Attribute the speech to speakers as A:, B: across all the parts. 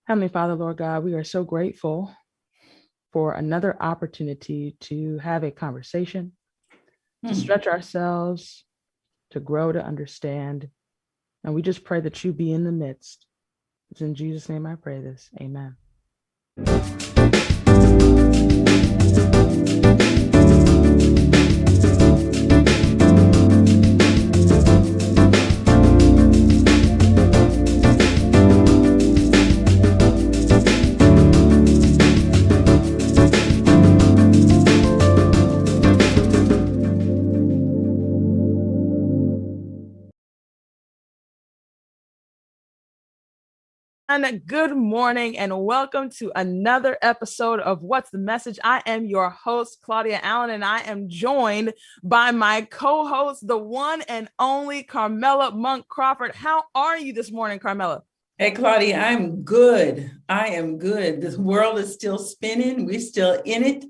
A: Heavenly Father, Lord God, we are so grateful for another opportunity to have a conversation, to stretch ourselves, to grow, to understand. And we just pray that you be in the midst. It's in Jesus' name I pray this. Amen. And good morning and welcome to another episode of What's the Message? I am your host, Claudia Allen, and I am joined by my co-host, the one and only Carmela Monk Crawford. How are you this morning, Carmela?
B: Hey, Claudia, I'm good. I am good. The world is still spinning. We're still in it.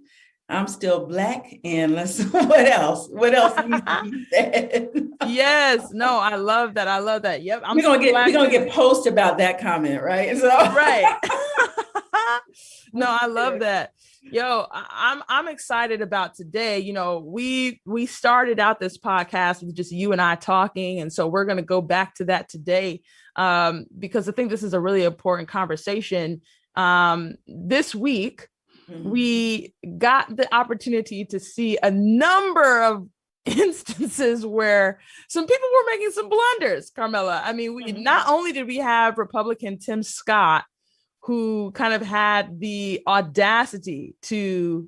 B: I'm still Black. And what else? What else needs to be said?
A: Yes, no, I love that. I love that. Yep.
B: We're gonna get post about that comment, right? So
A: right. No, I love that. Yo, I'm excited about today. You know, we started out this podcast with just you and I talking, and so we're going to go back to that today because I think this is a really important conversation. This week, we got the opportunity to see a number of instances where some people were making some blunders, Carmela. I mean, not only did we have Republican Tim Scott, who kind of had the audacity to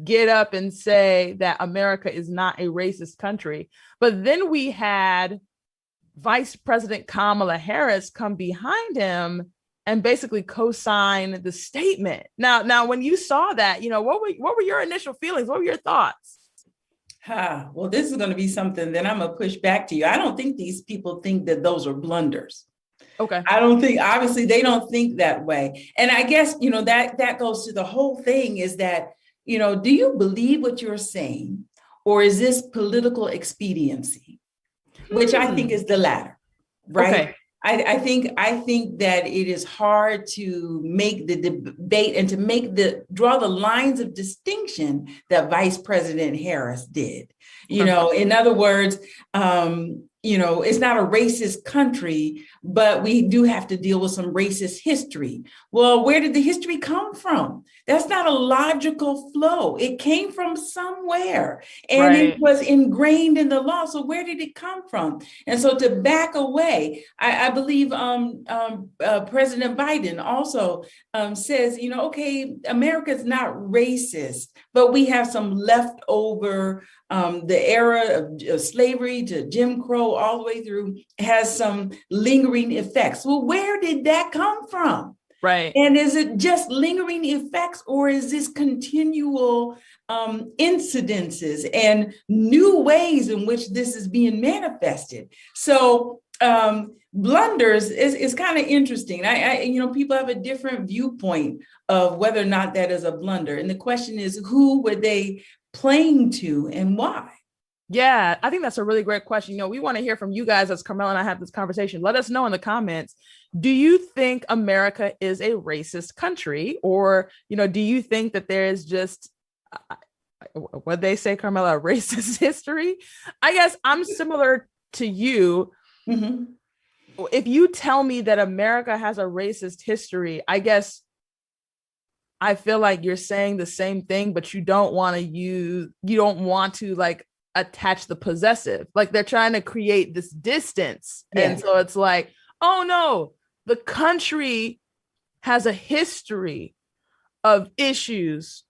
A: get up and say that America is not a racist country, but then we had Vice President Kamala Harris come behind him and basically co-sign the statement. Now, when you saw that, you know, what were your initial feelings? What were your thoughts?
B: Well, this is going to be something that I'm going to push back to you. I don't think these people think that those are blunders.
A: Okay.
B: I don't think, obviously, they don't think that way. And I guess, you know, that goes to the whole thing is that, you know, do you believe what you're saying, or is this political expediency, which I think is the latter, right?
A: Okay.
B: I think that it is hard to make the debate and to draw the lines of distinction that Vice President Harris did. You know, in other words, you know, it's not a racist country, but we do have to deal with some racist history. Well, where did the history come from? That's not a logical flow. It came from somewhere, and It was ingrained in the law. So where did it come from? And so to back away, I believe President Biden also says, you know, okay, America's not racist, but we have some leftover, the era of slavery to Jim Crow all the way through has some lingering effects. Well, where did that come from?
A: Right.
B: And is it just lingering effects, or is this continual incidences and new ways in which this is being manifested? So blunders is kind of interesting. I you know, people have a different viewpoint of whether or not that is a blunder. And the question is, who were they playing to and why?
A: Yeah, I think that's a really great question. You know, we want to hear from you guys as Carmela and I have this conversation. Let us know in the comments. Do you think America is a racist country? Or, you know, do you think that there is just, what they say, Carmela, a racist history? I guess I'm similar to you. Mm-hmm. If you tell me that America has a racist history, I guess I feel like you're saying the same thing, but you don't want to like attach the possessive. Like they're trying to create this distance. Yeah. And so it's like, oh no, the country has a history of issues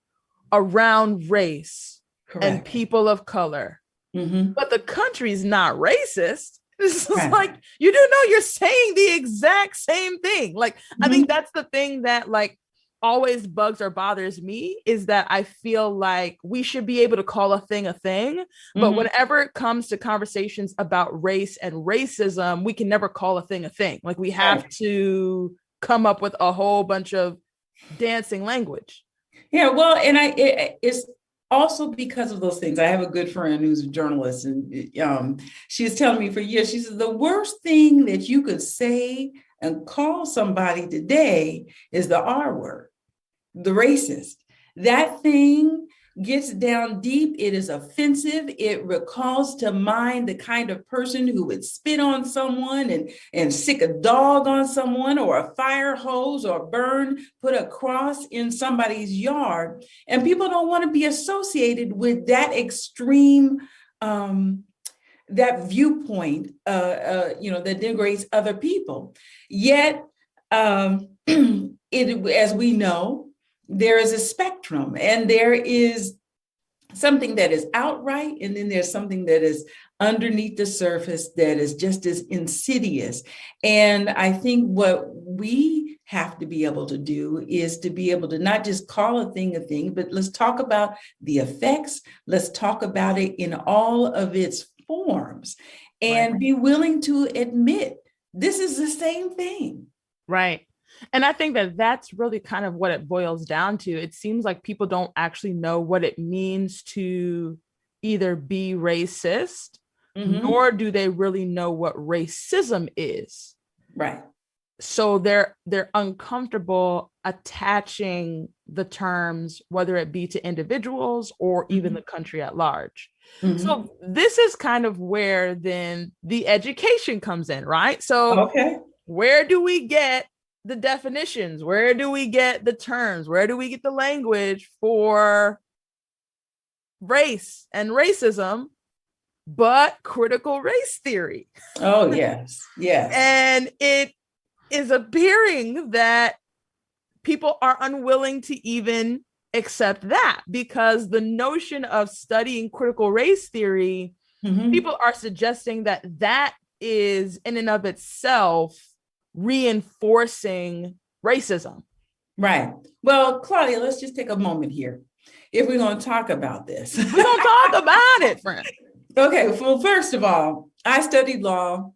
A: around race and people of color. Mm-hmm. But the country's not racist. This is like, you do know you're saying the exact same thing. Like, mm-hmm. I think that's the thing that like always bugs or bothers me, is that I feel like we should be able to call a thing, but mm-hmm. whenever it comes to conversations about race and racism, we can never call a thing. Like we have to come up with a whole bunch of dancing language.
B: Yeah, well, and it's also because of those things. I have a good friend who's a journalist, and she was telling me for years, she said, the worst thing that you could say and call somebody today is the R word, the racist. That thing gets down deep. It is offensive. It recalls to mind the kind of person who would spit on someone and stick a dog on someone, or a fire hose, or put a cross in somebody's yard. And people don't want to be associated with that extreme, that viewpoint, that denigrates other people. Yet, as we know, there is a spectrum, and there is something that is outright, and then there's something that is underneath the surface that is just as insidious. And I think what we have to be able to do is to be able to not just call a thing, but let's talk about the effects. Let's talk about it in all of its forms, and be willing to admit this is the same thing.
A: Right. And I think that that's really kind of what it boils down to. It seems like people don't actually know what it means to either be racist, nor do they really know what racism is.
B: Right.
A: So they're uncomfortable attaching the terms, whether it be to individuals or even the country at large. So this is kind of where then the education comes in, right? So where do we get the definitions? Where do we get the terms? Where do we get the language for race and racism, but critical race theory?
B: Oh, yes. Yes.
A: And it is appearing that people are unwilling to even accept that, because the notion of studying critical race theory, people are suggesting that that is in and of itself reinforcing racism.
B: Right. Well, Claudia, let's just take a moment here. If we're going to talk about this,
A: we're going to talk about it, friend.
B: Okay. Well, first of all, I studied law.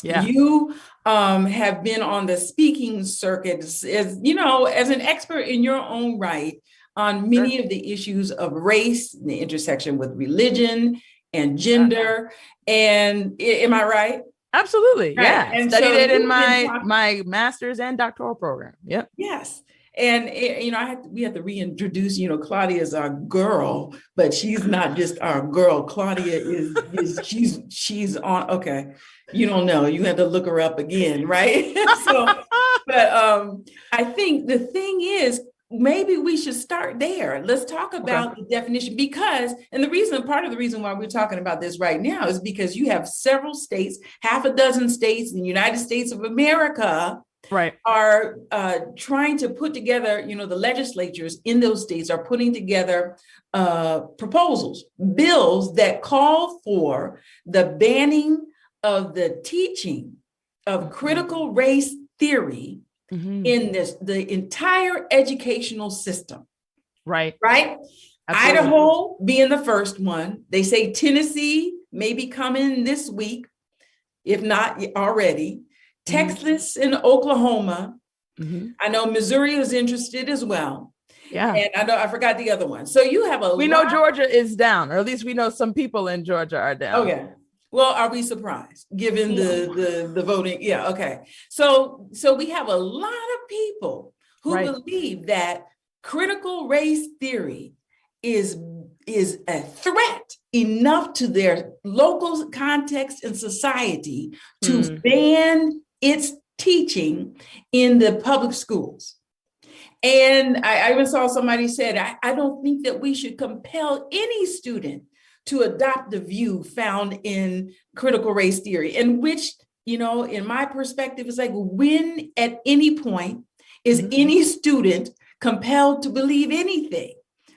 B: Yeah. You have been on the speaking circuit, as an expert in your own right on many of the issues of race, the intersection with religion and gender. And am I right?
A: Absolutely.
B: Right.
A: Yeah.
B: And
A: studied it in my master's and doctoral program. Yep.
B: Yes. And we have to reintroduce, Claudia's our girl, but she's not just our girl. Claudia is she's on. Okay. You don't know. You have to look her up again. Right. But I think the thing is, maybe we should start there. Let's talk about the definition, part of the reason why we're talking about this right now is because you have several states, half a dozen states in the United States of America, are trying to put together, the legislatures in those states are putting together proposals, bills that call for the banning of the teaching of critical race theory in the entire educational system. Right. Absolutely. Idaho being the first one. They say Tennessee may be coming this week, if not already. Texas and Oklahoma. I know Missouri is interested as well. Yeah. And I forgot the other one. So you have
A: we know Georgia is down, or at least we know some people in Georgia are down.
B: Oh, yeah. Well, are we surprised given the voting? Yeah. Okay. So we have a lot of people who believe that critical race theory is a threat enough to their local context and society to ban its teaching in the public schools. And I even saw somebody said, I don't think that we should compel any student to adopt the view found in critical race theory, in which, in my perspective, is like, when at any point is any student compelled to believe anything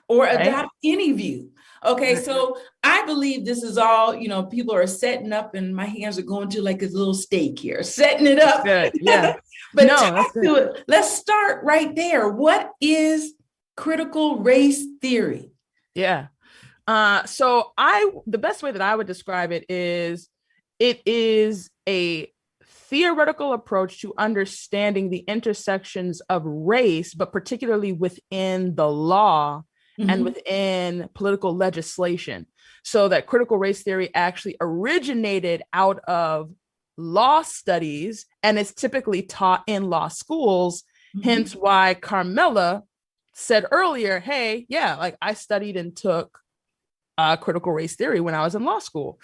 B: or adopt any view? Okay, so I believe this is all, people are setting up, and my hands are going to like a little steak here, setting it up.
A: Good. Yeah.
B: But let's start right there. What is critical race theory?
A: Yeah. So the best way that I would describe it is a theoretical approach to understanding the intersections of race, but particularly within the law and within political legislation. So that critical race theory actually originated out of law studies, and it's typically taught in law schools. Hence why Carmela said earlier, hey, yeah, like I studied and took critical race theory when I was in law school.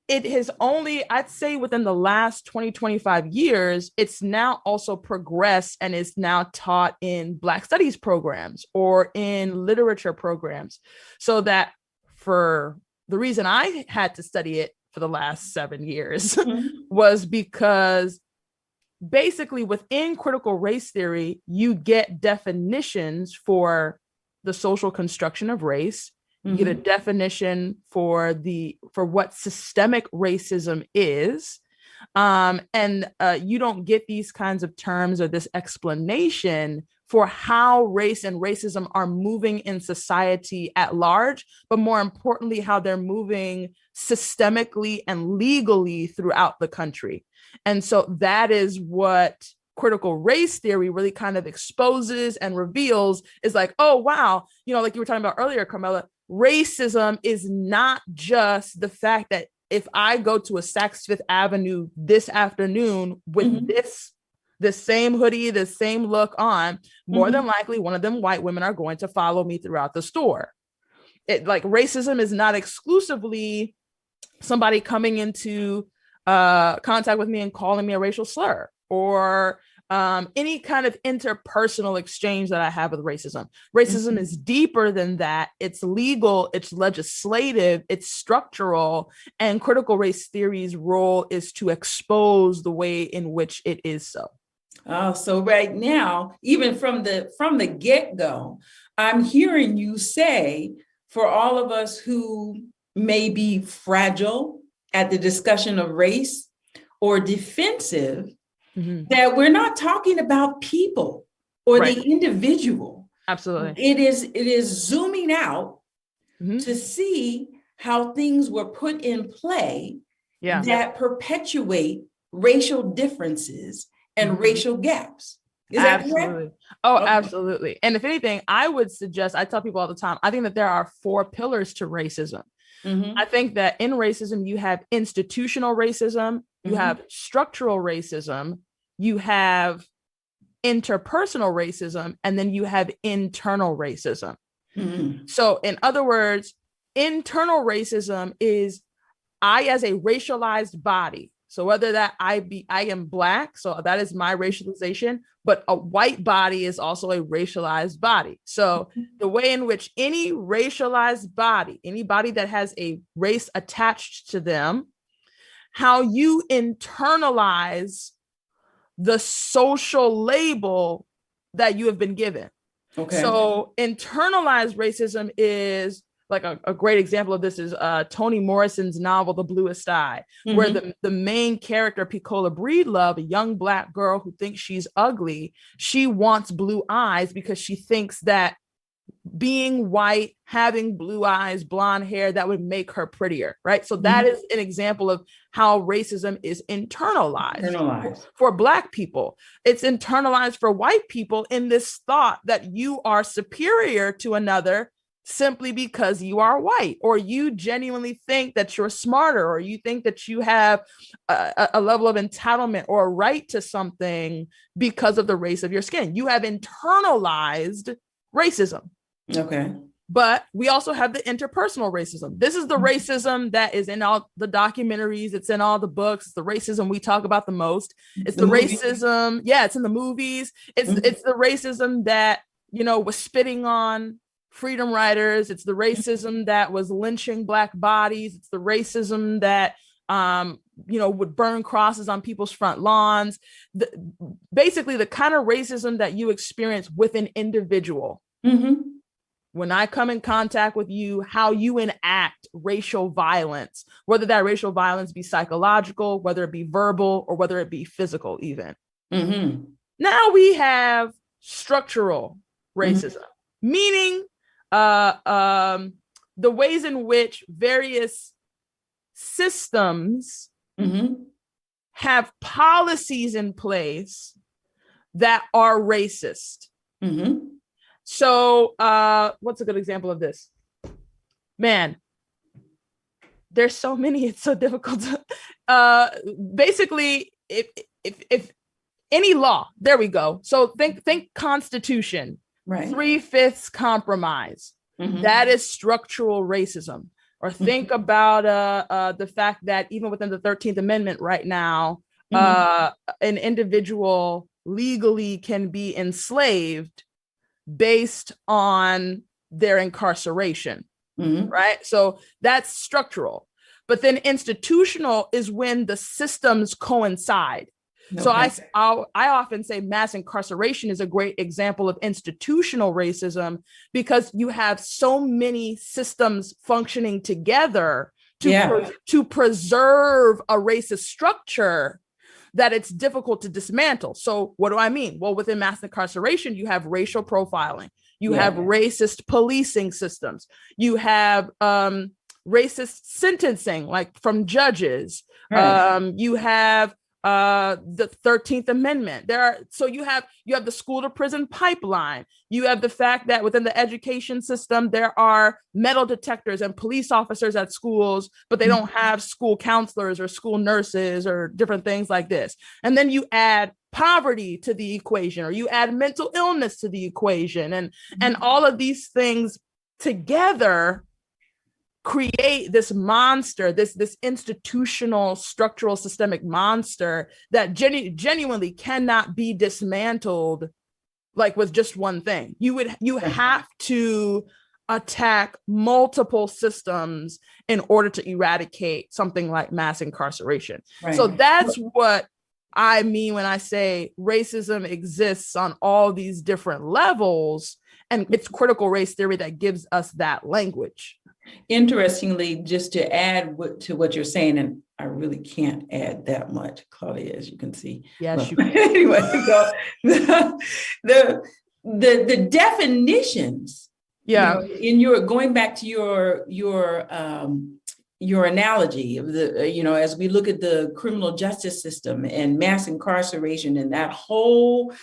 A: It has only, I'd say within the last 20, 25 years, it's now also progressed and is now taught in Black studies programs or in literature programs. So that for the reason I had to study it for the last 7 years was because basically within critical race theory, you get definitions for the social construction of race. You get a definition for what systemic racism is. And you don't get these kinds of terms or this explanation for how race and racism are moving in society at large, but more importantly, how they're moving systemically and legally throughout the country. And so that is what critical race theory really kind of exposes and reveals, is like, oh, wow, like you were talking about earlier, Carmela, racism is not just the fact that if I go to a Saks Fifth Avenue this afternoon with this same hoodie, this same look on, more than likely one of them white women are going to follow me throughout the store. Like racism is not exclusively somebody coming into contact with me and calling me a racial slur, or any kind of interpersonal exchange that I have with racism. Racism is deeper than that. It's legal, it's legislative, it's structural, and critical race theory's role is to expose the way in which it is so.
B: Oh, so right now, even from the get-go, I'm hearing you say, for all of us who may be fragile at the discussion of race or defensive, that we're not talking about people or the individual.
A: Absolutely.
B: It is zooming out to see how things were put in play that perpetuate racial differences and racial gaps. Is that correct?
A: Oh, okay. Absolutely. And if anything, I would suggest, I tell people all the time, I think that there are 4 pillars to racism. I think that in racism, you have institutional racism, you have structural racism, you have interpersonal racism, and then you have internal racism. So in other words, internal racism is I as a racialized body. So whether that I am Black, so that is my racialization, but a white body is also a racialized body. So the way in which any racialized body, anybody that has a race attached to them, how you internalize the social label that you have been given. Okay. So internalized racism is like a great example of this is Toni Morrison's novel, The Bluest Eye, where the main character, Pecola Breedlove, a young Black girl who thinks she's ugly, she wants blue eyes because she thinks that being white, having blue eyes, blonde hair, that would make her prettier, right? So that is an example of how racism is internalized. For Black people. It's internalized for white people in this thought that you are superior to another simply because you are white, or you genuinely think that you're smarter, or you think that you have a level of entitlement or a right to something because of the race of your skin. You have internalized racism. Okay. But we also have the interpersonal racism. This is the racism that is in all the documentaries. It's in all the books. It's the racism we talk about the most. It's the racism. Yeah, it's in the movies. It's the racism that, was spitting on freedom riders. It's the racism that was lynching Black bodies. It's the racism that, would burn crosses on people's front lawns. Basically, the kind of racism that you experience with an individual. When I come in contact with you, how you enact racial violence, whether that racial violence be psychological, whether it be verbal, or whether it be physical even. Now we have structural racism, meaning the ways in which various systems have policies in place that are racist. So what's a good example of this? Man, there's so many, it's so difficult to, basically, if any law, there we go. So think Constitution,
B: right.
A: 3/5 compromise.
B: Mm-hmm.
A: That is structural racism. Or think about the fact that even within the 13th Amendment right now, an individual legally can be enslaved based on their incarceration, right? So that's structural. But then institutional is when the systems coincide. Okay. So I often say mass incarceration is a great example of institutional racism, because you have so many systems functioning together to preserve a racist structure that it's difficult to dismantle. So what do I mean? Well, within mass incarceration, you have racial profiling, you have racist policing systems, you have racist sentencing, like from judges, right. You have the 13th Amendment. You have the school to prison pipeline. You have the fact that within the education system, there are metal detectors and police officers at schools, but they don't have school counselors or school nurses or different things like this. And then you add poverty to the equation, or you add mental illness to the equation, and all of these things together create this monster, this institutional, structural, systemic monster that genuinely cannot be dismantled, like with just one thing. You have to attack multiple systems in order to eradicate something like mass incarceration. Right. So that's what I mean when I say racism exists on all these different levels, and it's critical race theory that gives us that language.
B: Interestingly, just to add to what you're saying, and I really can't add that much, Claudia, as you can see.
A: Yes,
B: well, anyway, so the definitions.
A: Yeah.
B: In your going back to your analogy of the, as we look at the criminal justice system and mass incarceration and that whole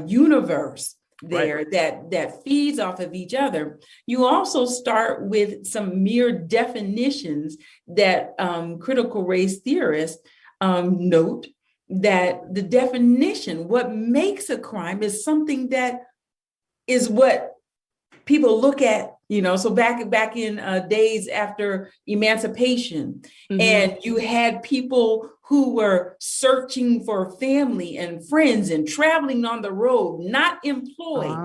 B: universe there, right, that feeds off of each other, you also start with some mere definitions that critical race theorists note that the definition, what makes a crime, is something that is what people look at, so back in days after emancipation, and you had people who were searching for family and friends and traveling on the road, not employed.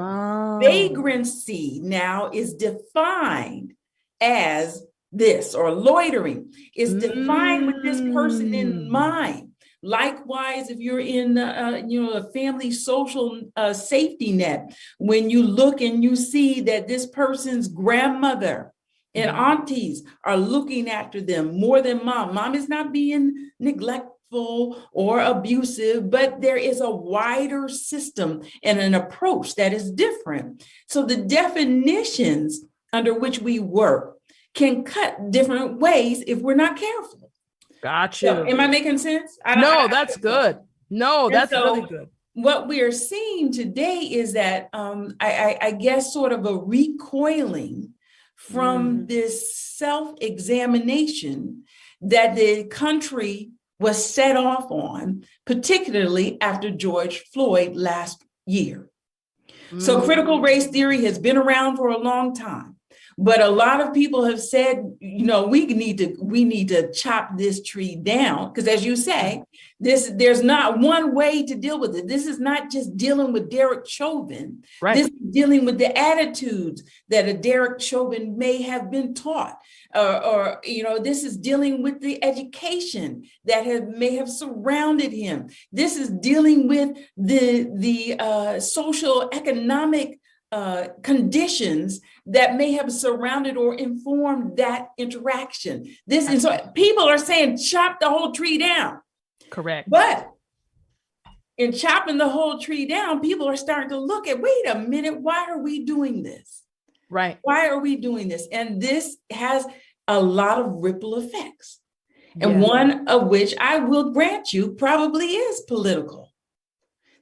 B: Vagrancy now is defined as this, or loitering is defined with this person in mind. Likewise, if you're in, a family social safety net, when you look and you see that this person's grandmother and aunties are looking after them more than mom. Mom is not being neglectful or abusive, but there is a wider system and an approach that is different. So the definitions under which we work can cut different ways if we're not careful.
A: Gotcha.
B: So, am I making sense?
A: That's good. No, that's really good.
B: What we are seeing today is that I guess sort of a recoiling from this self-examination that the country was set off on, particularly after George Floyd last year. So critical race theory has been around for a long time. But a lot of people have said, we need to chop this tree down, because, as you say, there's not one way to deal with it. This is not just dealing with Derek Chauvin. Right. This is dealing with the attitudes that a Derek Chauvin may have been taught, or this is dealing with the education that may have surrounded him. This is dealing with the social economic conditions that may have surrounded or informed that interaction. And so people are saying, chop the whole tree down.
A: Correct.
B: But in chopping the whole tree down, people are starting to look at, wait a minute, why are we doing this?
A: Right.
B: Why are we doing this? And this has a lot of ripple effects. And one of which I will grant you probably is political.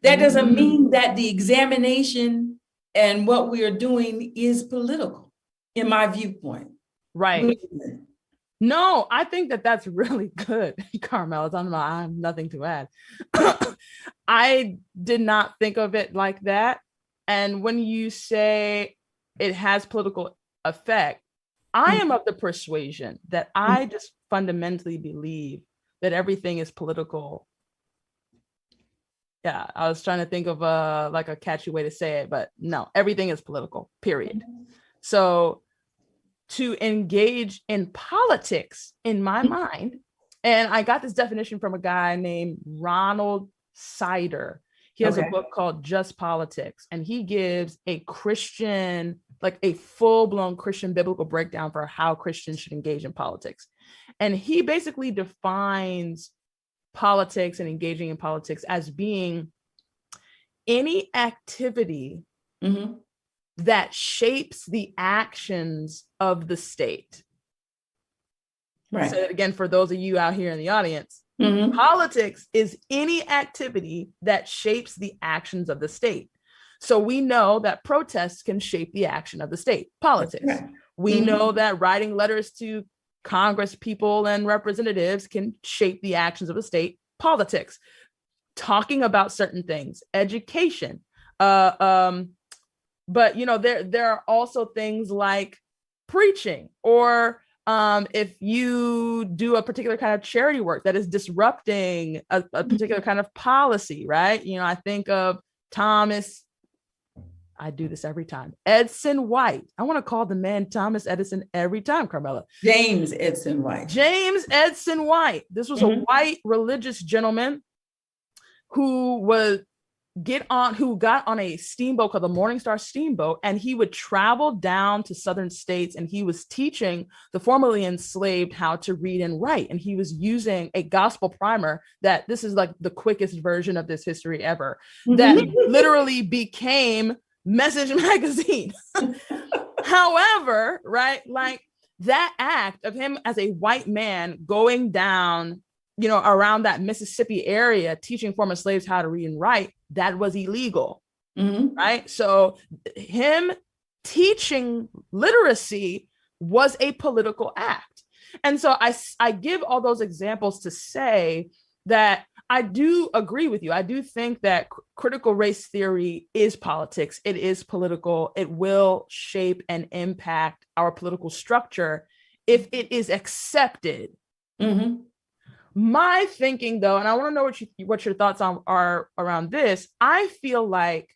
B: That doesn't mean that the examination and what we are doing is political, in my viewpoint.
A: Right. No, I think that that's really good, Carmela. I have nothing to add. I did not think of it like that. And when you say it has political effect, I am of the persuasion that I just fundamentally believe that everything is political. Yeah, I was trying to think of like a catchy way to say it, but no, everything is political, period. So to engage in politics, in my mind, and I got this definition from a guy named Ronald Sider. He has a book called Just Politics, and he gives a Christian, like a full-blown Christian biblical breakdown for how Christians should engage in politics. And he basically defines politics and engaging in politics as being any activity that shapes the actions of the state. Right. So again, for those of you out here in the audience, politics is any activity that shapes the actions of the state. So we know that protests can shape the action of the state, politics. Right. We know that writing letters to Congress people and representatives can shape the actions of the state, politics. Talking about certain things, education. But you know, there are also things like preaching, or if you do a particular kind of charity work that is disrupting a particular kind of policy, right? You know, I think of Thomas. I do this every time. Edison White. I want to call the man Thomas Edison every time, Carmela.
B: James Edison White.
A: James Edison White. This was a white religious gentleman who got on a steamboat called the Morning Star Steamboat, and he would travel down to southern states, and he was teaching the formerly enslaved how to read and write. And he was using a gospel primer that, this is like the quickest version of this history ever, that literally became Message magazine. However, right, like that act of him as a white man going down, you know, around that Mississippi area, teaching former slaves how to read and write, that was illegal, right? So him teaching literacy was a political act. And so I give all those examples to say that I do agree with you. I do think that critical race theory is politics. It is political. It will shape and impact our political structure if it is accepted. My thinking, though, and I want to know what your thoughts are around this. I feel like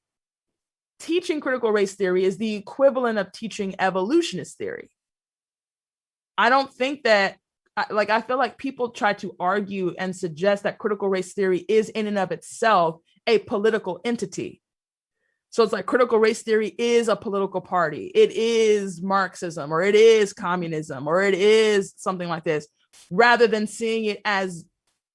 A: teaching critical race theory is the equivalent of teaching evolutionist theory. I don't think that, I feel like people try to argue and suggest that critical race theory is in and of itself a political entity. So it's like critical race theory is a political party. It is Marxism, or it is communism, or it is something like this, rather than seeing it as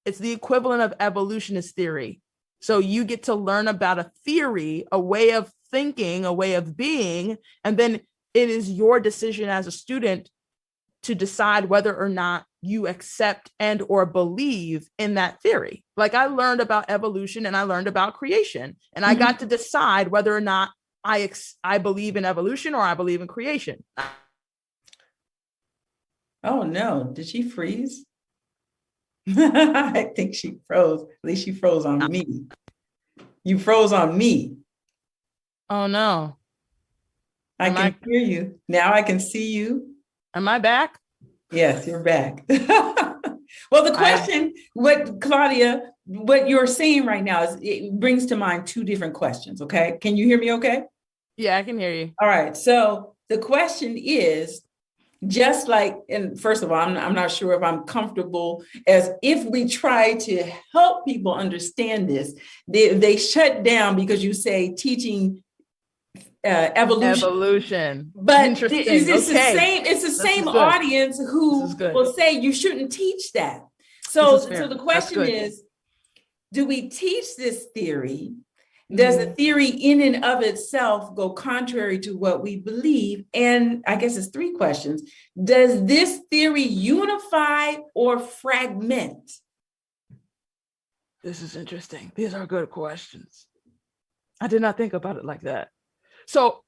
A: it's the equivalent of evolutionist theory. So you get to learn about a theory, a way of thinking, a way of being, and then it is your decision as a student to decide whether or not you accept and or believe in that theory. Like I learned about evolution and I learned about creation, and I got to decide whether or not I believe in evolution or I believe in creation.
B: Oh no, did she freeze? I think she froze. At least she froze on me. You froze on me.
A: Oh no.
B: I can hear you. Now I can see you.
A: Am I back?
B: Yes, you're back. Well, the question, Claudia, what you're saying right now is, it brings to mind two different questions. Okay. Can you hear me okay?
A: Yeah, I can hear you.
B: All right. So the question is, just like, and first of all, I'm not sure if I'm comfortable, as if we try to help people understand this, they shut down because you say teaching evolution. But it's the same audience who will say you shouldn't teach that. So the question is, do we teach this theory? Does the theory in and of itself go contrary to what we believe? And I guess it's three questions. Does this theory unify or fragment?
A: This is interesting. These are good questions. I did not think about it like that. So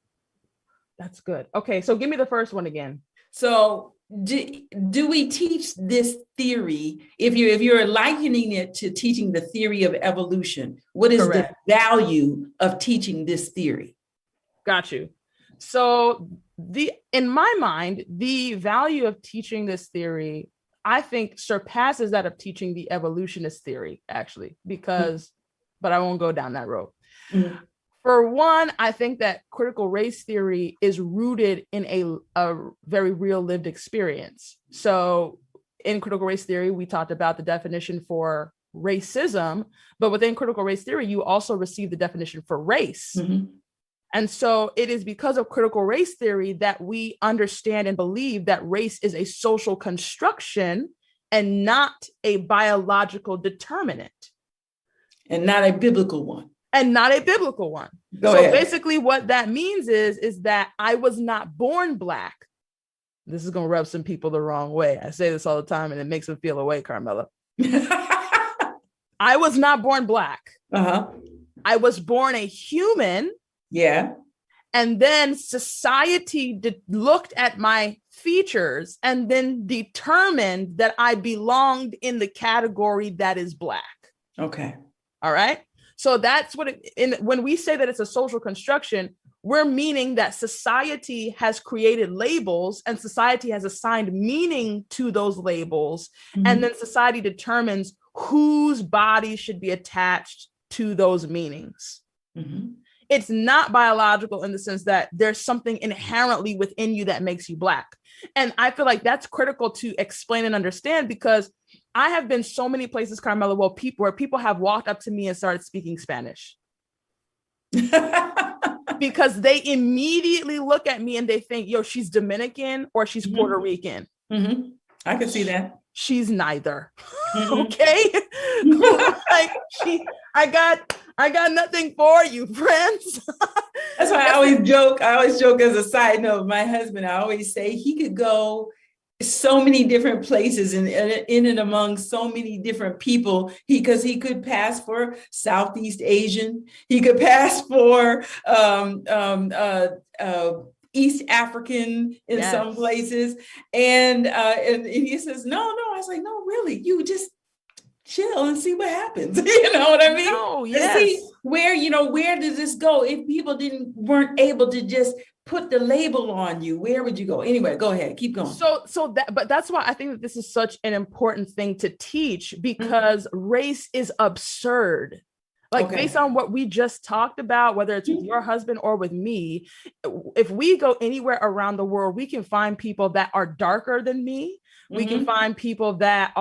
A: that's good. Okay, so give me the first one again.
B: So do we teach this theory? If you're likening it to teaching the theory of evolution, what is
A: Correct.
B: the value of teaching this theory?
A: Got you. So in my mind, the value of teaching this theory, I think, surpasses that of teaching the evolutionist theory, actually, because, but I won't go down that road. Mm-hmm. For one, I think that critical race theory is rooted in a very real lived experience. So in critical race theory, we talked about the definition for racism, but within critical race theory, you also receive the definition for race. Mm-hmm. And so it is because of critical race theory that we understand and believe that race is a social construction and not a biological determinant.
B: And not a biblical one.
A: And not a biblical one.
B: Go ahead.
A: Basically what that means is that I was not born Black. This is going to rub some people the wrong way. I say this all the time and it makes them feel away, Carmela. I was not born Black. Uh-huh. I was born a human.
B: Yeah.
A: And then society looked at my features and then determined that I belonged in the category that is Black.
B: Okay.
A: All right. So that's what when we say that it's a social construction, we're meaning that society has created labels and society has assigned meaning to those labels. Mm-hmm. And then society determines whose body should be attached to those meanings. Mm-hmm. It's not biological in the sense that there's something inherently within you that makes you Black. And I feel like that's critical to explain and understand, because I have been so many places, Carmela, where people have walked up to me and started speaking Spanish. Because they immediately look at me and they think, yo, she's Dominican or she's mm-hmm. Puerto Rican.
B: Mm-hmm. I can see that.
A: She's neither. Mm-hmm. Okay. Like I got nothing for you, friends.
B: That's why I always joke as a side note, my husband, I always say he could go so many different places and in and among so many different people, because he could pass for Southeast Asian, he could pass for East African in yes. some places, and he says no. I was like, no, really, you just chill and see what happens. You know what I mean?
A: Oh, yes.
B: See where does this go? If people weren't able to just put the label on you, where would you go? Anyway, go ahead, keep going.
A: But that's why I think that this is such an important thing to teach, because mm-hmm. race is absurd. Like okay. based on what we just talked about, whether it's with your husband or with me, if we go anywhere around the world, we can find people that are darker than me. Mm-hmm. We can find people that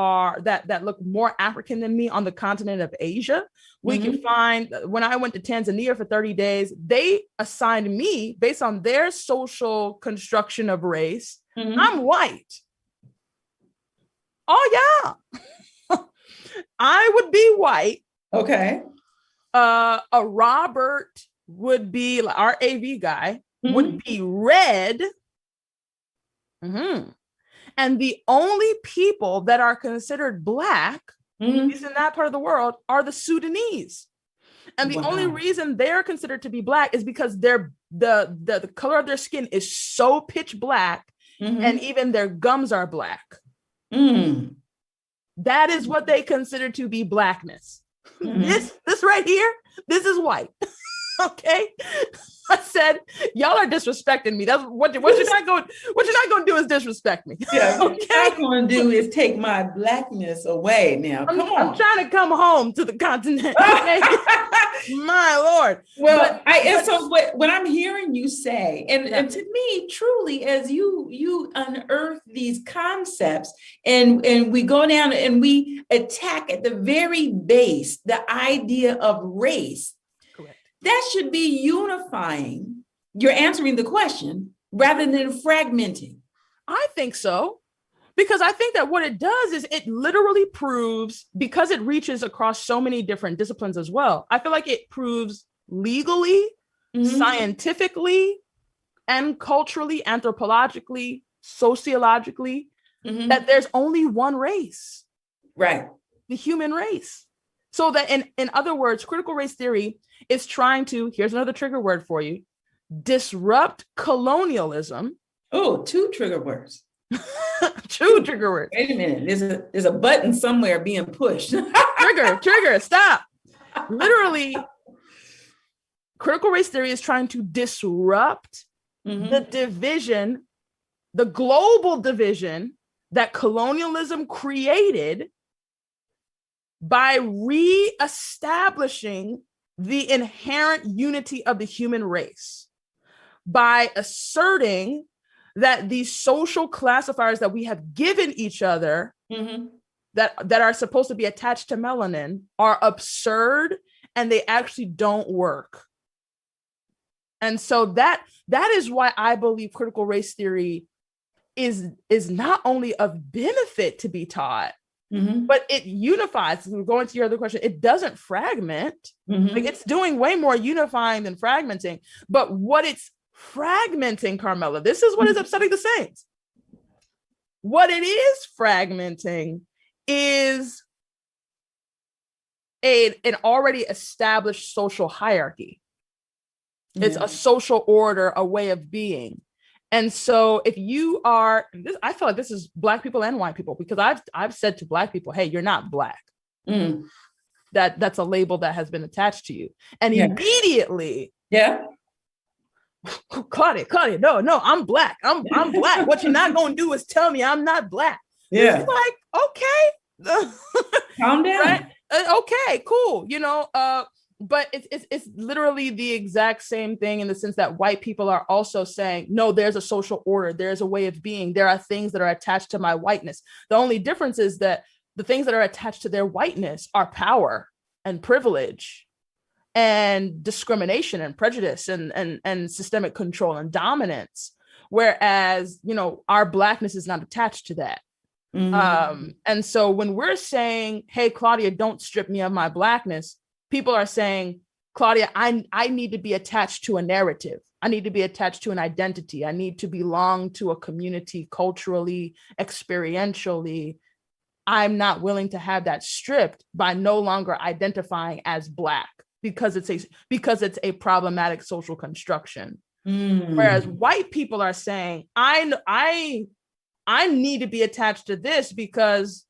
A: look more African than me on the continent of Asia. We mm-hmm. can find, when I went to Tanzania for 30 days, they assigned me based on their social construction of race. Mm-hmm. I'm white. Oh yeah. I would be white.
B: Okay.
A: A Robert would be, our AV guy mm-hmm. would be red. Mm-hmm. And the only people that are considered Black, mm-hmm. at least in that part of the world, are the Sudanese. And the only reason they're considered to be Black is because the color of their skin is so pitch black, mm-hmm. and even their gums are black. Mm. That is what they consider to be Blackness. Mm-hmm. This right here, this is white. Okay. I said, y'all are disrespecting me. That's what you're not going to do is disrespect me.
B: Yeah. Okay? What you're not going to do is take my Blackness away now. Come on.
A: I'm trying to come home to the continent. Okay? My Lord.
B: Well, what I'm hearing you say, and to me, truly, as you unearth these concepts and we go down and we attack at the very base, the idea of race, that should be unifying. You're answering the question rather than fragmenting.
A: I think so, because I think that what it does is it literally proves, because it reaches across so many different disciplines as well. I feel like it proves legally, mm-hmm. scientifically, and culturally, anthropologically, sociologically, mm-hmm. that there's only one race.
B: Right.
A: The human race. So that in other words, critical race theory is trying to, here's another trigger word for you, disrupt colonialism.
B: Oh, two trigger words.
A: Two trigger words.
B: Wait a minute. There's a button somewhere being pushed.
A: Trigger, stop. Literally, critical race theory is trying to disrupt the division, the global division that colonialism created by reestablishing the inherent unity of the human race, by asserting that these social classifiers that we have given each other that are supposed to be attached to melanin are absurd and they actually don't work. And so that is why I believe critical race theory is not only of benefit to be taught, but it unifies. Going to your other question, it doesn't fragment. Like, it's doing way more unifying than fragmenting. But what it's fragmenting, Carmela, this is what is upsetting the saints. What it is fragmenting is an already established social hierarchy. It's a social order, a way of being. And so if you are, I feel like this is Black people and white people, because I've said to Black people, hey, you're not Black. That's a label that has been attached to you. And immediately, Claudia, no, I'm Black. I'm Black. What you're not going to do is tell me I'm not Black. It's like, okay.
B: Calm down.
A: Right? Okay, cool. But it's literally the exact same thing in the sense that white people are also saying, no, there's a social order. There's a way of being. There are things that are attached to my whiteness. The only difference is that the things that are attached to their whiteness are power and privilege and discrimination and prejudice and systemic control and dominance. Whereas, our Blackness is not attached to that. And so when we're saying, hey, Claudia, don't strip me of my Blackness, people are saying, Claudia, I need to be attached to a narrative. I need to be attached to an identity. I need to belong to a community culturally, experientially. I'm not willing to have that stripped by no longer identifying as Black because it's a problematic social construction. Whereas white people are saying, I need to be attached to this because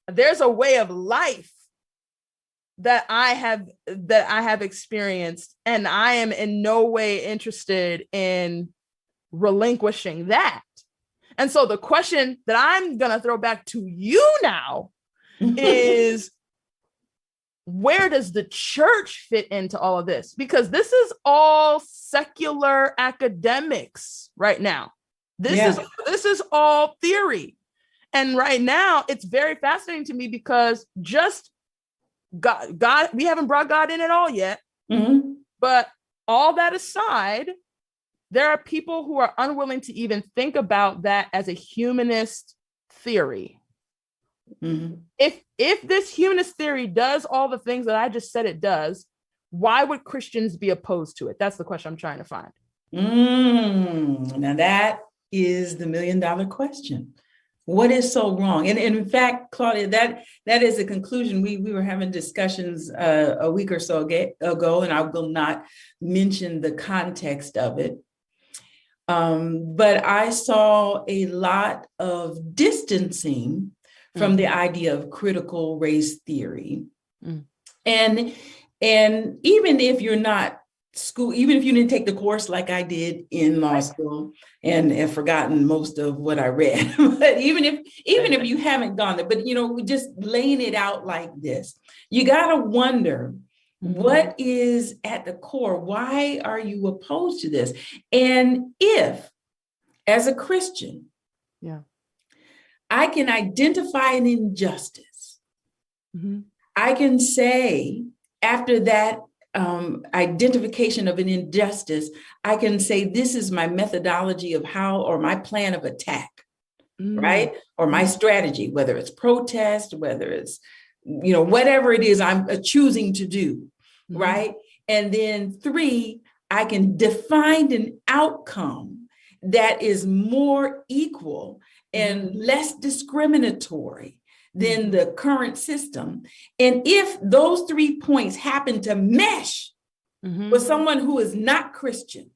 A: there's a way of life that I have experienced, and I am in no way interested in relinquishing that. And so the question that I'm going to throw back to you now is, where does the church fit into all of this? Because this is all secular academics right now. This is all theory. And right now it's very fascinating to me because just God, we haven't brought God in at all yet. But all that aside, there are people who are unwilling to even think about that as a humanist theory. If this humanist theory does all the things that I just said it does, why would Christians be opposed to it? That's the question I'm trying to find.
B: Now that is the $1 million question. What is so wrong? And in fact, Claudia, that is a conclusion. We were having discussions a week or so ago, and I will not mention the context of it. But I saw a lot of distancing from the idea of critical race theory. And even if you're not even if you didn't take the course like I did in law school and have forgotten most of what I read, but even if you haven't gone there, but just laying it out like this, you got to wonder what is at the core. Why are you opposed to this? And if, as a Christian, I can identify an injustice, I can say after that identification of an injustice, I can say, this is my methodology of how, or my plan of attack, right? Or my strategy, whether it's protest, whether it's, whatever it is I'm choosing to do, right? And then 3, I can define an outcome that is more equal and less discriminatory than the current system. And if those 3 points happen to mesh with someone who is not Christian,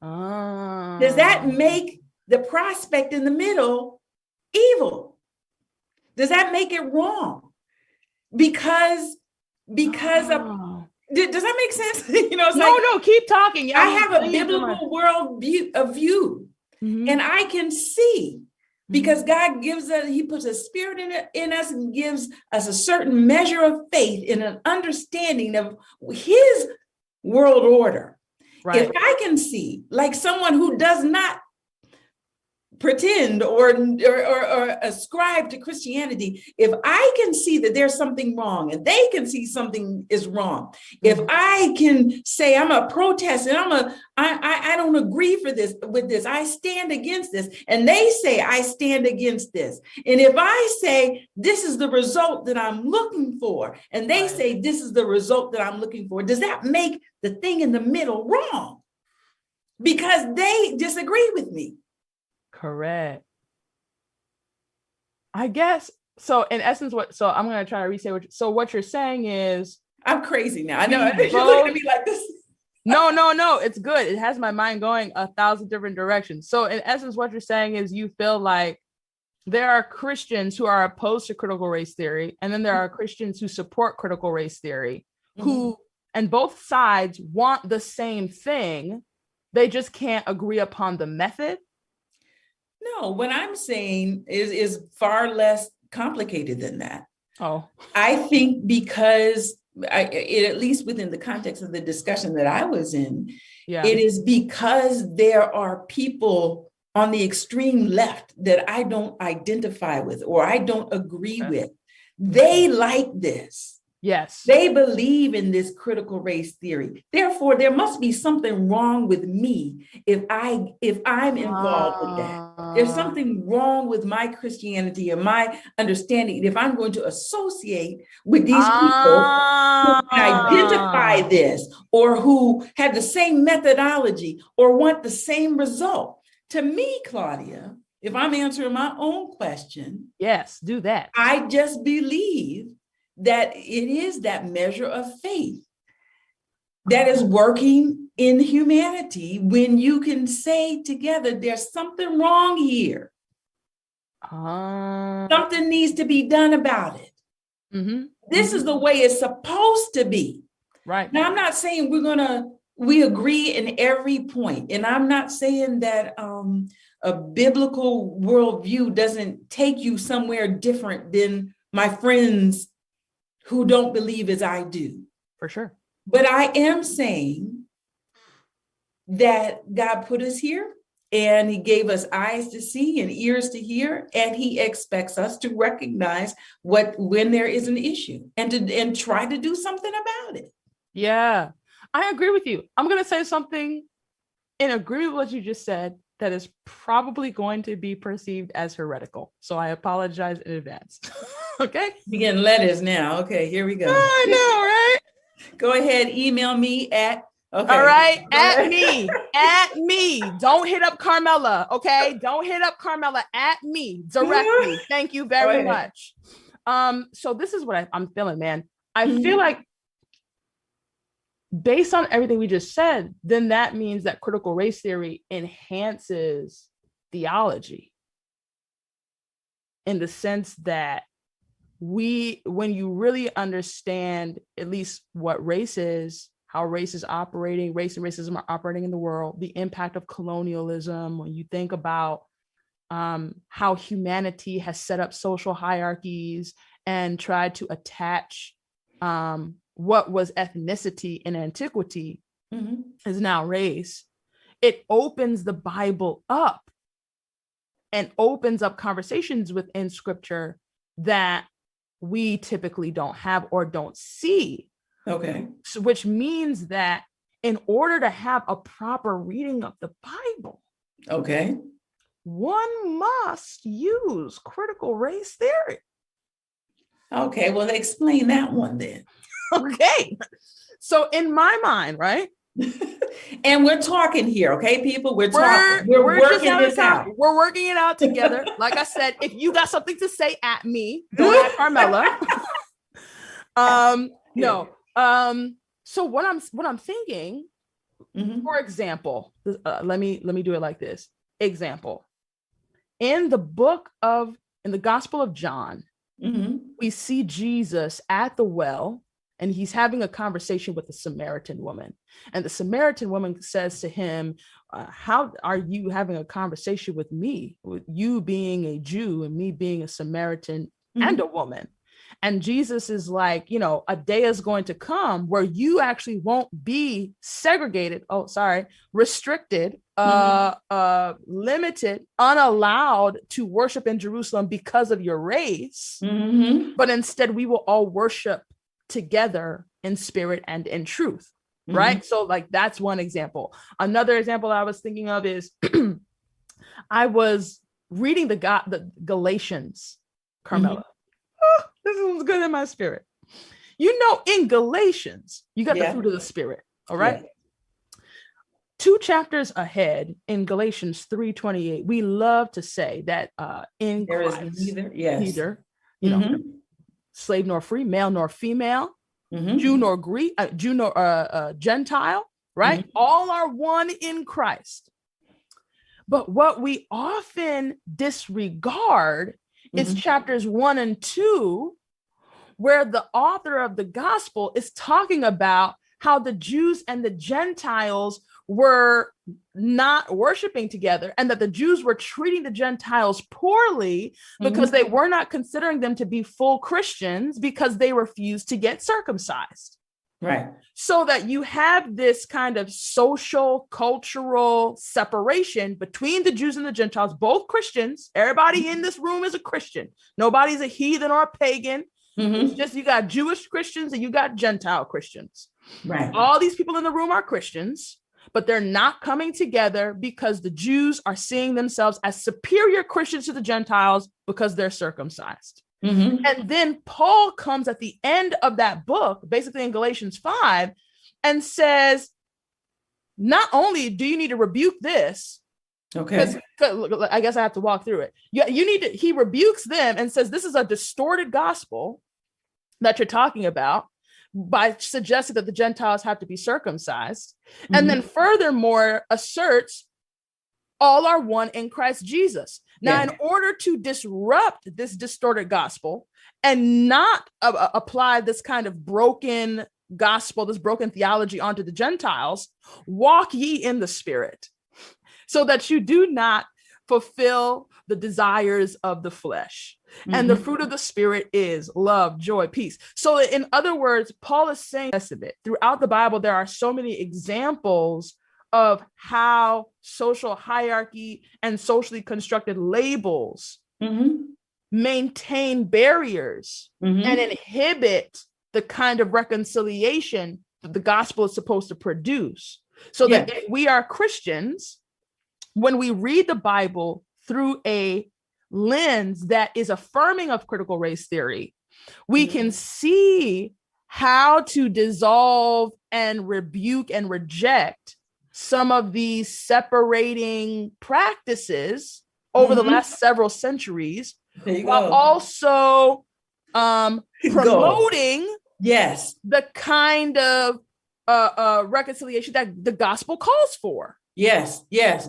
B: Does that make the prospect in the middle evil? Does that make it wrong? Because of, does that make sense? It's
A: no, keep talking.
B: I have a biblical world view, and I can see, because God gives us, he puts a spirit in us and gives us a certain measure of faith and an understanding of his world order. Right. If I can see, like someone who does not pretend or ascribe to Christianity, if I can see that there's something wrong and they can see something is wrong, if I can say I'm a protest and I don't agree with this, I stand against this, and they say I stand against this, and if I say this is the result that I'm looking for, and they say this is the result that I'm looking for, does that make the thing in the middle wrong? Because they disagree with me.
A: Correct. I guess so. In essence, I'm going to try to restate what you're saying is,
B: I'm crazy now. I know you're looking at me like this.
A: No, it's good. It has my mind going 1,000 different directions. So in essence, what you're saying is you feel like there are Christians who are opposed to critical race theory, and then there are Christians who support critical race theory, who, and both sides want the same thing. They just can't agree upon the method.
B: No, what I'm saying is far less complicated than that.
A: Oh,
B: I think because at least within the context of the discussion that I was in, it is because there are people on the extreme left that I don't identify with or I don't agree with. They like this.
A: Yes.
B: They believe in this critical race theory. Therefore, there must be something wrong with me if I'm involved with that. There's something wrong with my Christianity and my understanding if I'm going to associate with these people who can identify this or who have the same methodology or want the same result. To me, Claudia, if I'm answering my own question,
A: yes, do that.
B: I just believe that it is that measure of faith that is working in humanity when you can say together, there's something wrong here. Something needs to be done about it. This is the way it's supposed to be.
A: Right.
B: Now, I'm not saying we agree in every point. And I'm not saying that a biblical worldview doesn't take you somewhere different than my friends who don't believe as I do.
A: For sure.
B: But I am saying that God put us here and he gave us eyes to see and ears to hear, and he expects us to recognize when there is an issue and try to do something about it.
A: Yeah, I agree with you. I'm going to say something and agree with what you just said that is probably going to be perceived as heretical. So I apologize in advance. Okay.
B: You're getting letters now. Okay, here we go.
A: I know, right?
B: Go ahead, email me at. Okay.
A: All right, at me. Don't hit up Carmela. Okay, don't hit up Carmela. At me directly. Thank you very much. So this is what I'm feeling, man. I feel like based on everything we just said, then that means that critical race theory enhances theology in the sense that when you really understand at least what race is, how race is operating, race and racism are operating in the world, the impact of colonialism, when you think about how humanity has set up social hierarchies and tried to attach what was ethnicity in antiquity is now race, it opens the Bible up and opens up conversations within scripture that we typically don't have or don't see.
B: Okay.
A: So, which means that in order to have a proper reading of the Bible,
B: okay,
A: one must use critical race theory.
B: Okay, well, explain that one then.
A: Okay. So in my mind, right?
B: And we're talking here, okay, people? We're talking. We're working this out.
A: We're working it out together. Like I said, if you got something to say at me, don't at Carmela. No. So what I'm thinking, For example, let me do it like this. Example, in the Gospel of John, we see Jesus at the well, and he's having a conversation with a Samaritan woman. And the Samaritan woman says to him, how are you having a conversation with me, with you being a Jew and me being a Samaritan and a woman? And Jesus is like, a day is going to come where you actually won't be segregated. Restricted, limited, unallowed to worship in Jerusalem because of your race. But instead, we will all worship together in spirit and in truth. Right. So like, that's one example. Another example I was thinking of is I was reading the Galatians, Carmela. This was good in my spirit. In Galatians, you got the fruit of the spirit. All right. Yeah. 2 chapters ahead in Galatians 3:28, we love to say that in
B: there
A: Christ,
B: is neither,
A: slave nor free, male nor female, Jew nor Greek, Jew nor Gentile, right? All are one in Christ. But what we often disregard is chapters 1 and 2, where the author of the gospel is talking about how the Jews and the Gentiles were not worshiping together, and that the Jews were treating the Gentiles poorly because they were not considering them to be full Christians because they refused to get circumcised.
B: Right.
A: So that you have this kind of social, cultural separation between the Jews and the Gentiles, both Christians. Everybody in this room is a Christian. Nobody's a heathen or a pagan. It's just, you got Jewish Christians and you got Gentile Christians.
B: Right.
A: All these people in the room are Christians, but they're not coming together because the Jews are seeing themselves as superior Christians to the Gentiles because they're circumcised. And then Paul comes at the end of that book, basically in Galatians 5, and says, not only do you need to rebuke this,
B: okay,
A: I guess I have to walk through it. He rebukes them and says, this is a distorted gospel that you're talking about by suggesting that the Gentiles have to be circumcised. And then furthermore asserts all are one in Christ Jesus. Now, in order to disrupt this distorted gospel and not apply this kind of broken gospel, this broken theology onto the Gentiles, walk ye in the spirit so that you do not fulfill the desires of the flesh. And the fruit of the spirit is love, joy, peace. So in other words, Paul is saying throughout the Bible, there are so many examples of how social hierarchy and socially constructed labels maintain barriers and inhibit the kind of reconciliation that the gospel is supposed to produce. So that if we are Christians, when we read the Bible through a lens that is affirming of critical race theory, we can see how to dissolve and rebuke and reject some of these separating practices over the last several centuries, while also promoting the kind of reconciliation that the gospel calls for.
B: Yes,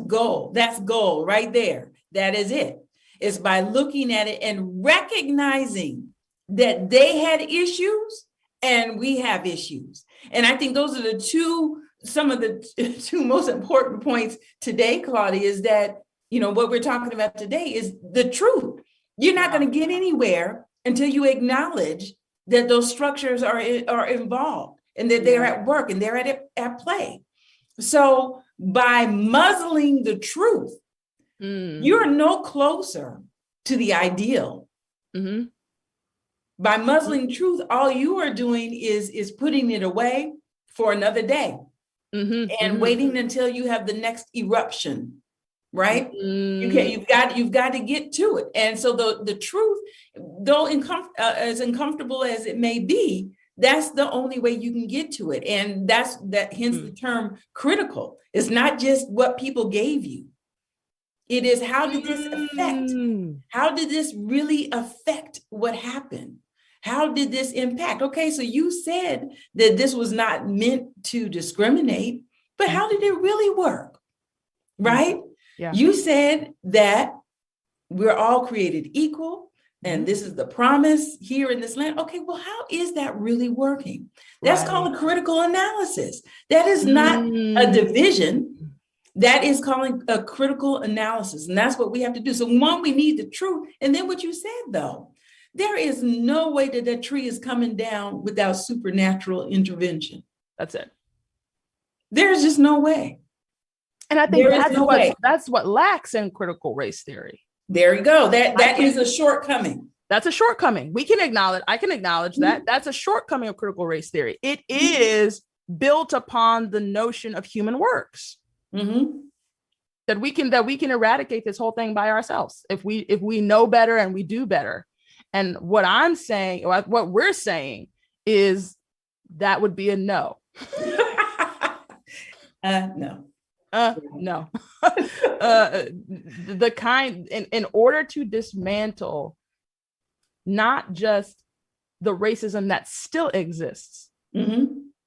B: goal. That's goal right there. That is it. It's by looking at it and recognizing that they had issues and we have issues. And I think those are some of the two most important points today, Claudia, is that, what we're talking about today is the truth. You're not going to get anywhere until you acknowledge that those structures are involved and that they're at work and they're at play. So by muzzling the truth, you're no closer to the ideal. By muzzling truth, all you are doing is putting it away for another day and waiting until you have the next eruption, right? You've got to get to it. And so the truth, though as uncomfortable as it may be, that's the only way you can get to it. And hence the term critical. It's not just what people gave you. It is, how did this affect? How did this really affect what happened? How did this impact? Okay, so you said that this was not meant to discriminate, But how did it really work? Right?
A: Yeah.
B: You said that we're all created equal, and this is the promise here in this land. Okay, well, how is that really working? That's called a critical analysis. That is not a division. That is calling a critical analysis. And that's what we have to do. So one, we need the truth. And then what you said, though, there is no way that that tree is coming down without supernatural intervention.
A: That's it.
B: There's just no way.
A: And I think that's what lacks in critical race theory.
B: There you go. That is a shortcoming.
A: That's a shortcoming. We can acknowledge, I can acknowledge that. That's a shortcoming of critical race theory. It is built upon the notion of human works. That we can eradicate this whole thing by ourselves if we know better and we do better. And what I'm saying, what we're saying is that would be a no.
B: No.
A: No. The kind in order to dismantle not just the racism that still exists,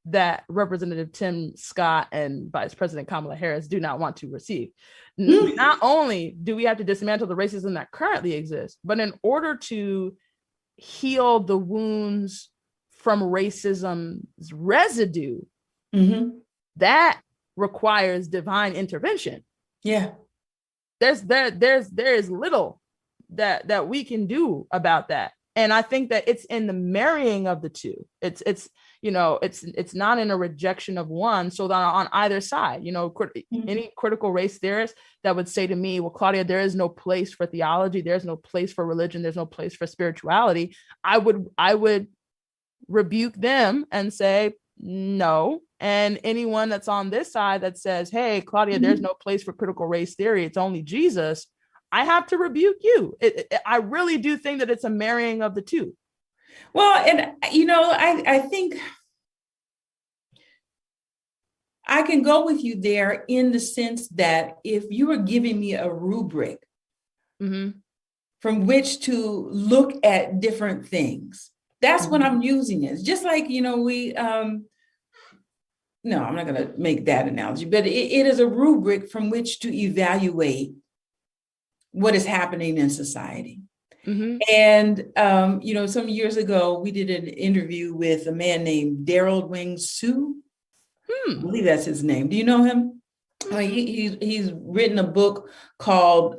A: that Representative Tim Scott and Vice President Kamala Harris do not want to receive. Not only do we have to dismantle the racism that currently exists, but in order to heal the wounds from racism's residue, that requires divine intervention.
B: Yeah.
A: There is little that we can do about that. And I think that it's in the marrying of the two. It's not in a rejection of one. So that on either side, any critical race theorist that would say to me, well, Claudia, there is no place for theology. There's no place for religion. There's no place for spirituality. I would rebuke them and say, no. And anyone that's on this side that says, hey, Claudia, there's no place for critical race theory, it's only Jesus, I have to rebuke you. I really do think that it's a marrying of the two.
B: Well, and, I think I can go with you there in the sense that if you were giving me a rubric from which to look at different things, that's what I'm using it. Just like, no, I'm not going to make that analogy, but it is a rubric from which to evaluate what is happening in society. And, some years ago, we did an interview with a man named Daryl Wing Sue. I believe that's his name. Do you know him? He's written a book called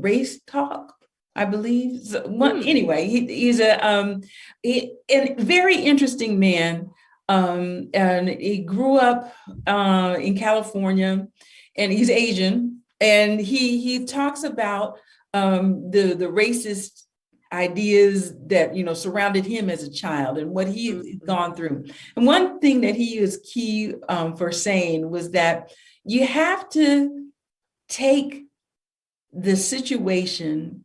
B: Race Talk, I believe. So, anyway, he's a very interesting man. And he grew up in California, and he's Asian. And he talks about the racist ideas that surrounded him as a child and what he's gone through. And one thing that he is key for saying was that you have to take the situation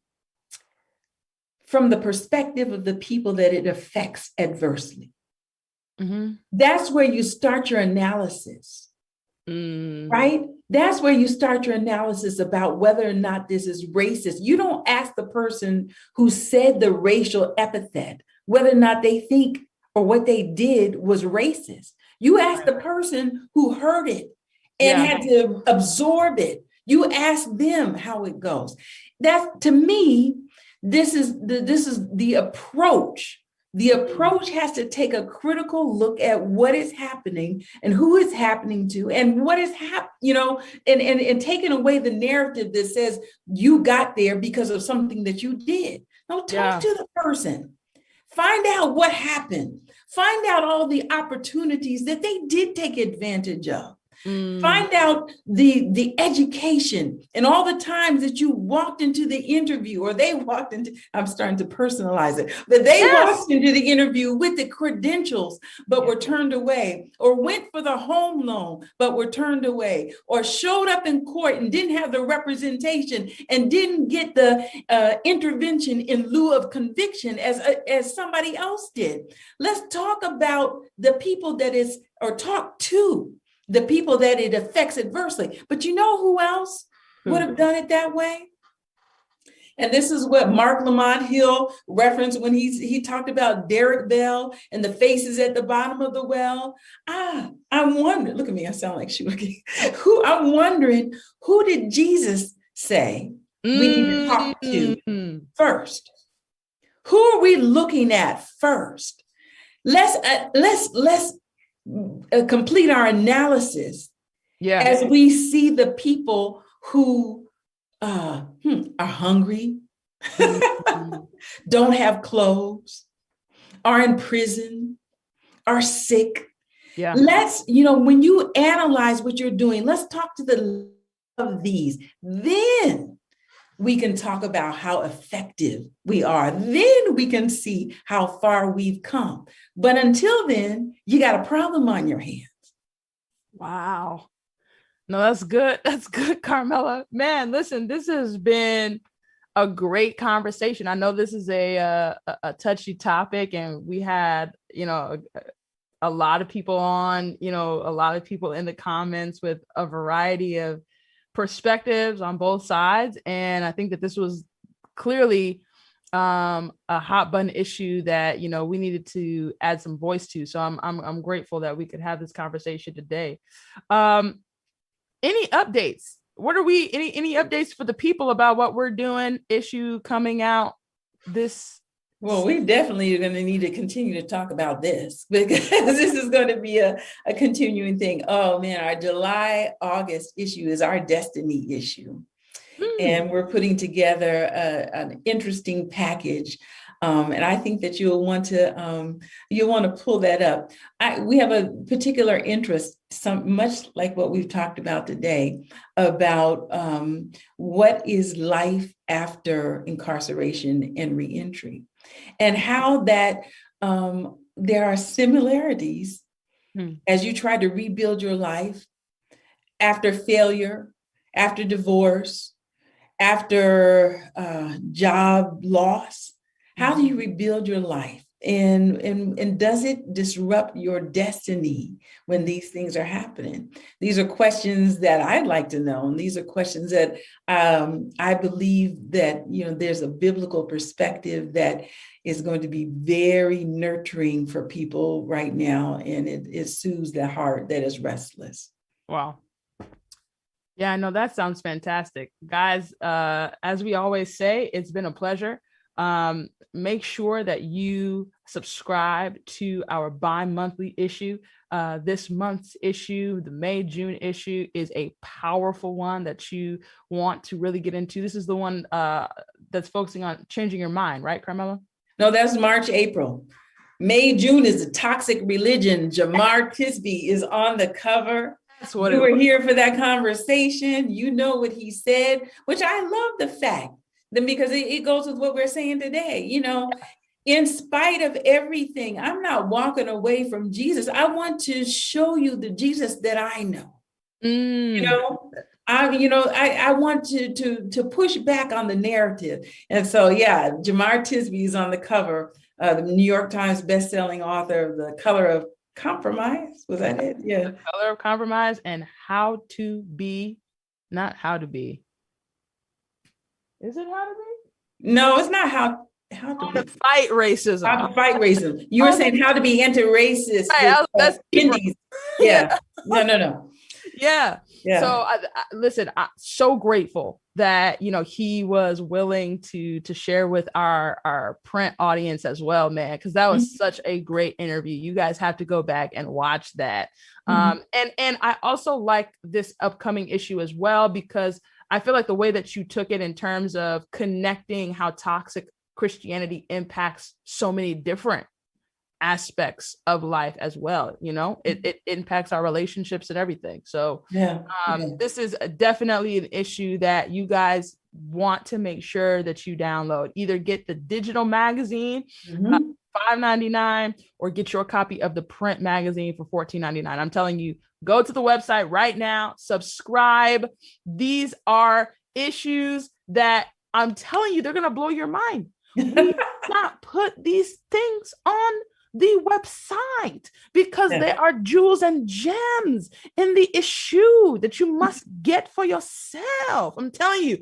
B: from the perspective of the people that it affects adversely. That's where you start your analysis, right? That's where you start your analysis about whether or not this is racist. You don't ask the person who said the racial epithet whether or not they think or what they did was racist. You ask the person who heard it and had to absorb it. You ask them how it goes. That, to me, this is the approach. The approach has to take a critical look at what is happening and who it's happening to and what is happening, and taking away the narrative that says you got there because of something that you did. No, talk to the person. Find out what happened. Find out all the opportunities that they did take advantage of. Find out the education and all the times that you walked into the interview, or they walked into, I'm starting to personalize it, but they walked into the interview with the credentials, but were turned away, or went for the home loan, but were turned away, or showed up in court and didn't have the representation and didn't get the intervention in lieu of conviction as somebody else did. Let's talk about the people talk to the people that it affects adversely. But you know who else would have done it that way? And this is what Mark Lamont Hill referenced when he talked about Derek Bell and the faces at the bottom of the well. I'm wondering, look at me, I sound like Shuki. I'm wondering, who did Jesus say we need to talk to first? Who are we looking at first? Let's complete our analysis as we see the people who are hungry, don't have clothes, are in prison, are sick.
A: Yeah.
B: Let's, when you analyze what you're doing, let's talk to the of these. Then we can talk about how effective we are. Then we can see how far we've come. But until then, you got a problem on your hands.
A: Wow. No, that's good. That's good, Carmela. Man, listen, this has been a great conversation. I know this is a touchy topic, and we had, a lot of people on, a lot of people in the comments with a variety of perspectives on both sides. And I think that this was clearly a hot button issue that, we needed to add some voice to. So I'm grateful that we could have this conversation today. Any updates? Any updates for the people about what we're doing? Issue coming out this?
B: Well, we definitely are going to need to continue to talk about this, because this is going to be a continuing thing. Oh man, our July-August issue is our destiny issue. And we're putting together an interesting package. And I think that you'll want to pull that up. We have a particular interest, much like what we've talked about today, about what is life after incarceration and reentry, and how that there are similarities as you try to rebuild your life after failure, after divorce, after job loss. How do you rebuild your life? And does it disrupt your destiny when these things are happening? These are questions that I'd like to know. And these are questions that I believe that, there's a biblical perspective that is going to be very nurturing for people right now. And it soothes the heart that is restless.
A: Wow. Yeah, no, that sounds fantastic. Guys, as we always say, it's been a pleasure. Make sure that you subscribe to our bi-monthly issue. This month's issue, the May-June issue, is a powerful one that you want to really get into. This is the one that's focusing on changing your mind, right, Carmela?
B: No, that's March, April. May-June is the toxic religion. Jamar Tisby is on the cover. That's what you were here for that conversation. You know what he said, which I love the fact. Then because it goes with what we're saying today, in spite of everything, I'm not walking away from Jesus. I want to show you the Jesus that I know. I want to push back on the narrative. And so, yeah, Jamar Tisby is on the cover, the New York Times bestselling author of The Color of Compromise. Was that it? Yeah.
A: The Color of Compromise and How to Be, not How to Be. Is it how to be?
B: No, it's not how
A: to fight racism.
B: How to fight racism. You were saying how to be anti-racist.
A: Right, that's
B: Indies. Yeah. No.
A: Yeah. So listen, I'm so grateful that he was willing to share with our print audience as well, man, because that was such a great interview. You guys have to go back and watch that. And I also like this upcoming issue as well, because I feel like the way that you took it in terms of connecting how toxic Christianity impacts so many different aspects of life as well. It impacts our relationships and everything. So this is definitely an issue that you guys want to make sure that you download. Either get the digital magazine, $5.99, or get your copy of the print magazine for $14.99. I'm telling you, go to the website right now, subscribe. These are issues that I'm telling you, they're going to blow your mind. We not put these things on the website, because they are jewels and gems in the issue that you must get for yourself. I'm telling you,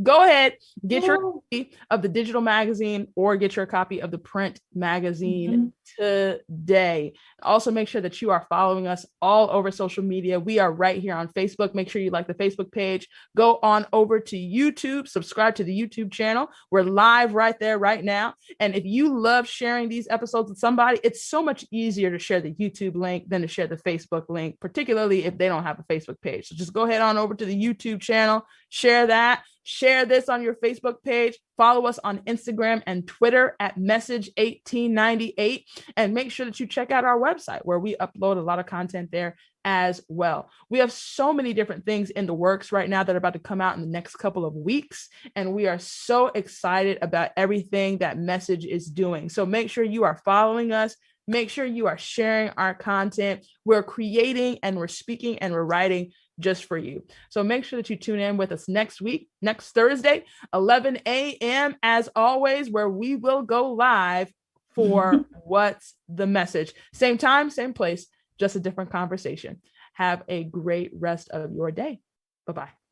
A: go ahead, get your copy of the digital magazine or get your copy of the print magazine today. Also, make sure that you are following us all over social media. We are right here on Facebook. Make sure you like the Facebook page. Go on over to YouTube, subscribe to the YouTube channel. We're live right there right now. And if you love sharing these episodes with somebody, it's so much easier to share the YouTube link than to share the Facebook link, particularly if they don't have a Facebook page. So just go ahead on over to the YouTube channel, share that, share this on your Facebook page, follow us on Instagram and Twitter at message1898, and make sure that you check out our website where we upload a lot of content there as well. We have so many different things in the works right now that are about to come out in the next couple of weeks, and we are so excited about everything that Message is doing. So make sure you are following us. Make sure you are sharing our content. We're creating and we're speaking and we're writing just for you. So make sure that you tune in with us next week, next Thursday, 11 a.m. as always, where we will go live for What's the Message. Same time, same place, just a different conversation. Have a great rest of your day. Bye-bye.